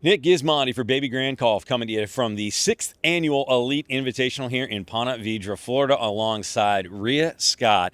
Nick Gismondi for Babygrande Golf coming to you from the 6th Annual Elite Invitational here in Ponte Vedra, Florida, alongside Rhea Scott,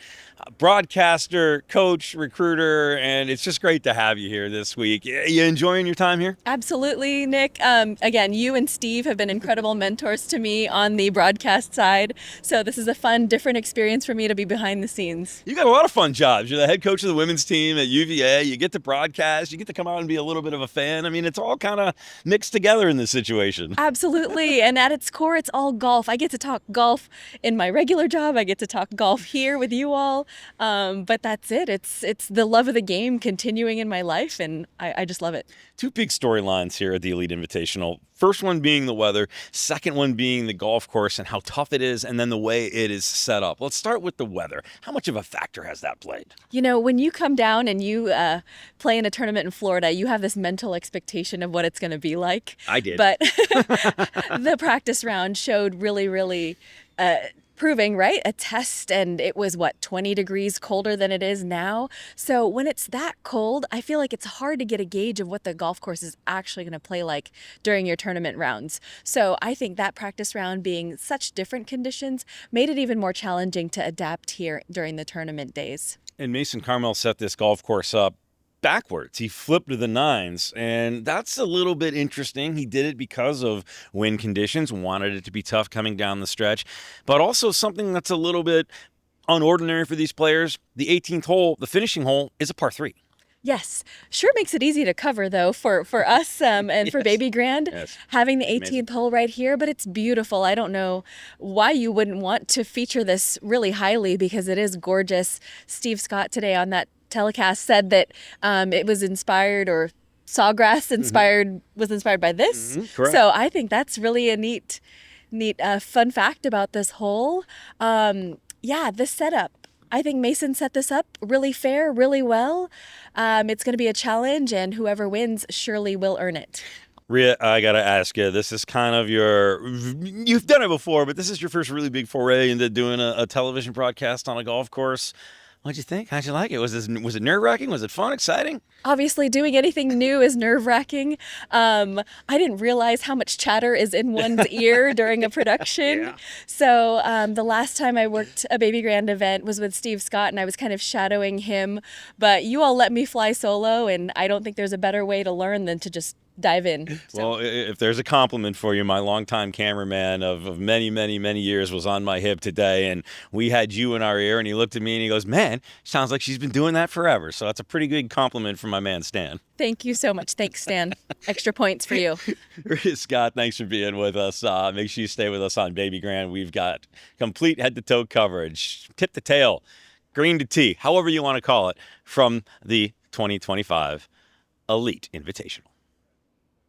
broadcaster, coach, recruiter, and it's just great to have you here this week. You enjoying your time here? Absolutely, Nick. Again, you and Steve have been incredible mentors to me on the broadcast side. So this is a fun, different experience for me to be behind the scenes. You got a lot of fun jobs. You're the head coach of the women's team at UVA. You get to broadcast. You get to come out and be a little bit of a fan. I mean, it's all kind of mixed together in this situation. Absolutely. And at its core, it's all golf. I get to talk golf in my regular job. I get to talk golf here with you all. But that's it. It's the love of the game continuing in my life, and I just love it. Two big storylines here at the Elite Invitational. First one being the weather, second one being the golf course and how tough it is, and then the way it is set up. Let's start with the weather. How much of a factor has that played? You know, when you come down and you play in a tournament in Florida, you have this mental expectation of what it's going to be like. I did. But the practice round showed really proving, right? A test, and it was 20 degrees colder than it is now. So when it's that cold, I feel like it's hard to get a gauge of what the golf course is actually going to play like during your tournament rounds. So I think that practice round being such different conditions made it even more challenging to adapt here during the tournament days. And Mason Carmel set this golf course up backwards. He flipped to the nines, and that's a little bit interesting. He did it because of wind conditions, wanted it to be tough coming down the stretch, but also something that's a little bit unordinary for these players. The 18th hole, the finishing hole, is a par 3. Yes. Sure makes it easy to cover, though, for us and for Babygrande, having the 18th hole right here. But it's beautiful. I don't know why you wouldn't want to feature this really highly, because it is gorgeous. Steve Scott today on that telecast said that it was inspired, or Sawgrass was inspired by this. So I think that's really a neat fun fact about this hole. This setup. I think Mason set this up really fair, really well. It's going to be a challenge, and whoever wins surely will earn it. Rhea, I got to ask you, this is kind of you've done it before, but this is your first really big foray into doing a television broadcast on a golf course. What'd you think? How'd you like it? Was it nerve-wracking? Was it fun, exciting? Obviously, doing anything new is nerve-wracking. I didn't realize how much chatter is in one's ear during a production. Yeah. So the last time I worked a Babygrande event was with Steve Scott, and I was kind of shadowing him. But you all let me fly solo, and I don't think there's a better way to learn than to just dive in. So. Well, if there's a compliment for you, my longtime cameraman of many years was on my hip today, and we had you in our ear, and he looked at me and he goes, "Man, sounds like she's been doing that forever." So that's a pretty good compliment from my man, Stan. Thank you so much. Thanks, Stan. Extra points for you. Scott, thanks for being with us. Make sure you stay with us on Babygrande. We've got complete head-to-toe coverage, tip to tail, green to tee, however you want to call it, from the 2025 Elite Invitational.